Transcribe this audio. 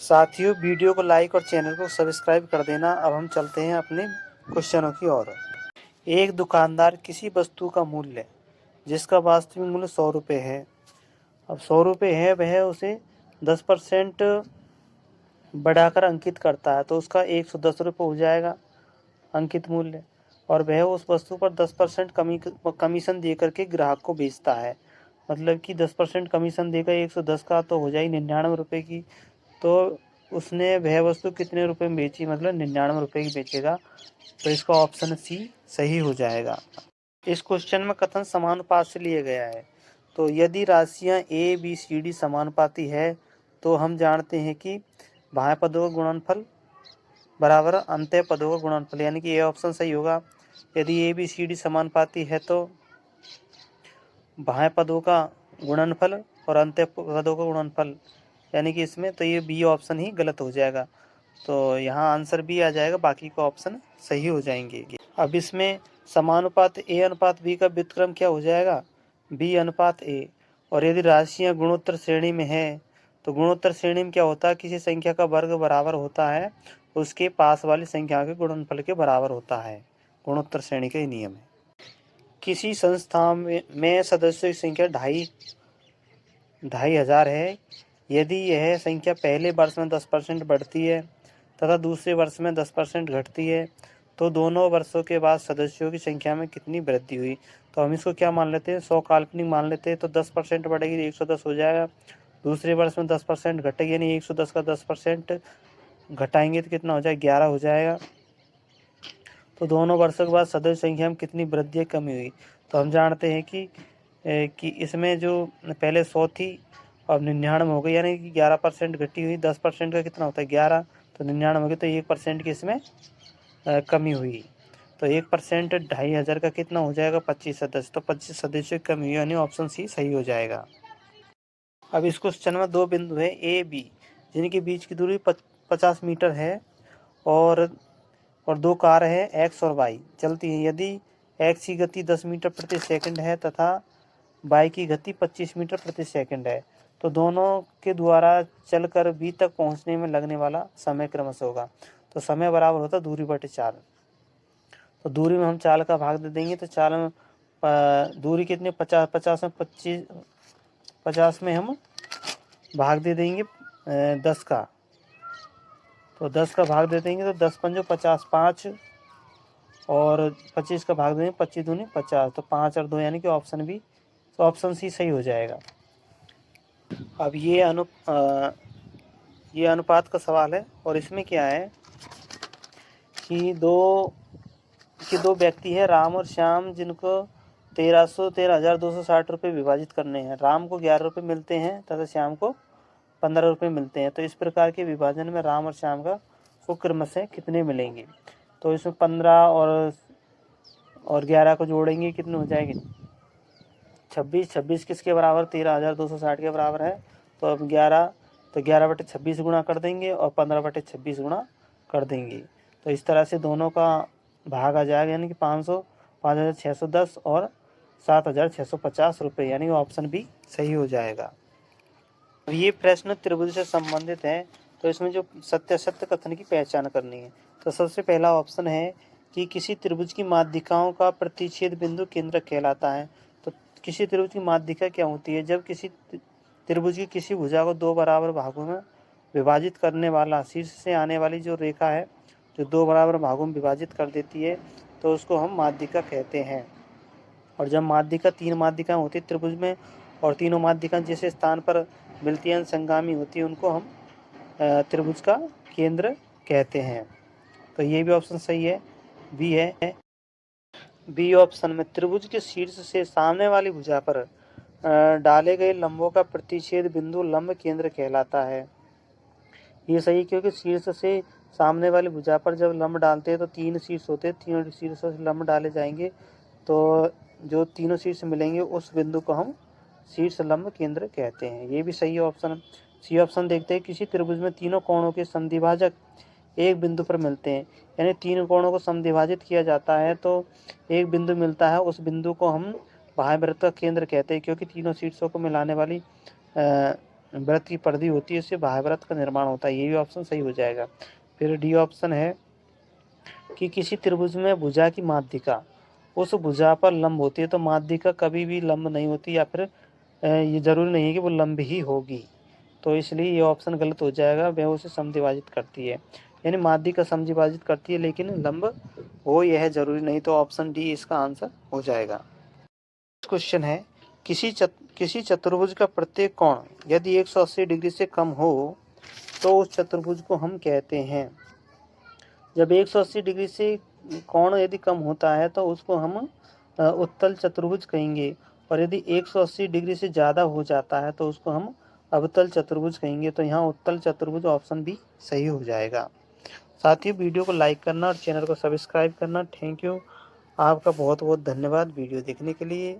साथियों, वीडियो को लाइक और चैनल को सब्सक्राइब कर देना। अब हम चलते हैं अपने क्वेश्चनों की ओर। एक दुकानदार किसी वस्तु का मूल्य जिसका वास्तविक मूल्य 100 रुपये है, अब 100 रुपये है, वह उसे 10% बढ़ाकर अंकित करता है तो उसका 110 रुपये हो जाएगा अंकित मूल्य। और वह उस वस्तु पर 10% कमीशन देकर के ग्राहक को बेचता है। मतलब कि 10% कमीशन देकर 110 का तो हो जाए 99 रुपये की। तो उसने वह वस्तु कितने रुपए में बेची, मतलब 99 रुपये की बेचेगा। तो इसका ऑप्शन सी सही हो जाएगा। इस क्वेश्चन में कथन समानुपात से लिया गया है। तो यदि राशियां ए बी सी डी समानुपाती है तो हम जानते हैं कि बाह्य पदों का गुणनफल बराबर अंत्य पदों का गुणनफल, यानी कि ये ऑप्शन सही होगा। यदि ए बी सी डी समानुपाती है तो बाह्य पदों का गुणनफल और अंत्य पदों का गुणनफल, यानी कि इसमें तो ये बी ऑप्शन ही गलत हो जाएगा। तो यहाँ आंसर बी आ जाएगा, बाकी का ऑप्शन सही हो जाएंगे। अब इसमें समानुपात ए अनुपात बी का व्युत्क्रम क्या हो जाएगा, बी अनुपात ए। और यदि राशियाँ गुणोत्तर श्रेणी में है तो गुणोत्तर श्रेणी में क्या होता है, किसी संख्या का वर्ग बराबर होता है उसके पास वाली संख्या के गुणनफल के बराबर होता है। गुणोत्तर श्रेणी का नियम है। किसी संस्था में सदस्यों की संख्या 2,500 है। यदि यह संख्या पहले वर्ष में 10% बढ़ती है तथा दूसरे वर्ष में 10% घटती है तो दोनों वर्षों के बाद सदस्यों की संख्या में कितनी वृद्धि हुई। तो हम इसको क्या मान लेते हैं, 100 काल्पनिक मान लेते हैं। तो 10% बढ़ेगी तो 110 हो जाएगा। दूसरे वर्ष में 10% घटेगी, यानी 110 का 10% घटाएंगे तो कितना हो जाएगा, 11 हो जाएगा। तो दोनों वर्षों के बाद सदस्य संख्या में कितनी वृद्धि या कमी हुई। तो हम जानते हैं कि इसमें जो पहले 100 थी और 99 हो गई, यानी कि 11% घटी हुई। 10% का कितना होता है, 11। तो 99 हो गई, तो 1% की इसमें कमी हुई। तो 1% 2,500 का कितना हो जाएगा, 25 सदस्य। तो 25 सदस्यों की कमी हुई, यानी ऑप्शन सी सही हो जाएगा। अब इस क्वेश्चन में दो बिंदु है ए बी जिनके बीच की दूरी 50 मीटर है और दो कार है एक्स और वाई चलती हैं। यदि एक्स की गति 10 मीटर प्रति सेकंड है तथा वाई की गति 25 मीटर प्रति सेकंड है तो दोनों के द्वारा चलकर बी तक पहुंचने में लगने वाला समय क्रमशः होगा। तो समय बराबर होता है दूरी बटे 4। तो दूरी में हम 4 का भाग दे देंगे तो 4 में दूरी कितनी, 50 50 में 25, 50 में हम भाग दे देंगे 10 का। तो 10 का भाग दे देंगे तो 10 पंजो 50, 5 और 25 का भाग देंगे 25 दूनी 50। तो 5 और 2 यानी कि ऑप्शन बी, तो ऑप्शन सी सही हो जाएगा। अब ये अनुपात का सवाल है और इसमें क्या है कि दो व्यक्ति हैं, राम और श्याम, जिनको 13,260 रुपये विभाजित करने हैं। राम को 11 रुपये मिलते हैं तथा श्याम को 15 रुपये मिलते हैं। तो इस प्रकार के विभाजन में राम और श्याम को क्रमशः कितने मिलेंगे। तो इसमें 15 और 11 को जोड़ेंगे, कितने हो जाएंगे, 26। 26 किसके बराबर, 13,260 के बराबर है। तो अब 11, तो 11 बटे 26 गुणा कर देंगे और 15 बटे 26 गुणा कर देंगे। तो इस तरह से दोनों का भाग आ जाएगा, यानी कि 500, 5,610 और 7,650 रुपये, यानी ऑप्शन बी सही हो जाएगा। ये प्रश्न त्रिभुज से संबंधित है। तो इसमें जो सत्य कथन की पहचान करनी है। तो सबसे पहला ऑप्शन है कि किसी त्रिभुज की माध्यिकाओं का प्रतिच्छेद बिंदु केंद्रक कहलाता है। तो किसी त्रिभुज की माध्यिका क्या होती है, जब किसी त्रिभुज की किसी भुजा को दो बराबर भागों में विभाजित करने वाला शीर्ष से आने वाली जो रेखा है जो दो बराबर भागों में विभाजित कर देती है तो उसको हम माध्यिका कहते हैं। और जब माध्यिका, 3 माध्यिका होती है त्रिभुज में और तीनों माध्यिका जिस स्थान पर मिलती है संगामी होती है उनको हम त्रिभुज का केंद्र कहते हैं। तो ये भी ऑप्शन सही है, बी है। बी ऑप्शन में त्रिभुज के शीर्ष से सामने वाली भुजा पर डाले गए लंबों का प्रतिच्छेद बिंदु लंब केंद्र कहलाता है। ये सही, क्योंकि शीर्ष से सामने वाली भुजा पर जब लंब डालते हैं तो 3 शीर्ष होते हैं, तीनों शीर्षों से लंब डाले जाएंगे तो जो तीनों शीर्ष मिलेंगे उस बिंदु को हम शीर्ष लंब केंद्र कहते हैं। ये भी सही ऑप्शन। सी ऑप्शन देखते हैं, किसी त्रिभुज में तीनों कोणों के समद्विभाजक एक बिंदु पर मिलते हैं, यानी 3 कोणों को समद्विभाजित किया जाता है तो एक बिंदु मिलता है, उस बिंदु को हम बाह्य वृत्त का केंद्र कहते हैं, क्योंकि तीनों शीर्षों को मिलाने वाली वृत्त की परिधि होती है उससे बाह्यवृत्त का निर्माण होता है। ये भी ऑप्शन सही हो जाएगा। फिर डी ऑप्शन है कि किसी त्रिभुज में भुजा की माध्यिका उस भुजा पर लंब होती है, तो माध्यिका कभी भी लंब नहीं होती, या फिर ये जरूरी नहीं है कि वो लंब ही होगी, तो इसलिए ये ऑप्शन गलत हो जाएगा। वह उसे समद्विभाजित करती है, यानी माध्यिका समद्विभाजित करती है लेकिन लंब हो यह जरूरी नहीं, तो ऑप्शन डी इसका आंसर हो जाएगा। क्वेश्चन है किसी चतुर्भुज का प्रत्येक कोण यदि 180 डिग्री से कम हो तो उस चतुर्भुज को हम कहते हैं। जब 180 डिग्री से कोण यदि कम होता है तो उसको हम उत्तल चतुर्भुज कहेंगे, और यदि 180 डिग्री से ज़्यादा हो जाता है तो उसको हम अवतल चतुर्भुज कहेंगे। तो यहाँ उत्तल चतुर्भुज ऑप्शन भी सही हो जाएगा। साथियों, वीडियो को लाइक करना और चैनल को सब्सक्राइब करना। थैंक यू, आपका बहुत बहुत धन्यवाद वीडियो देखने के लिए।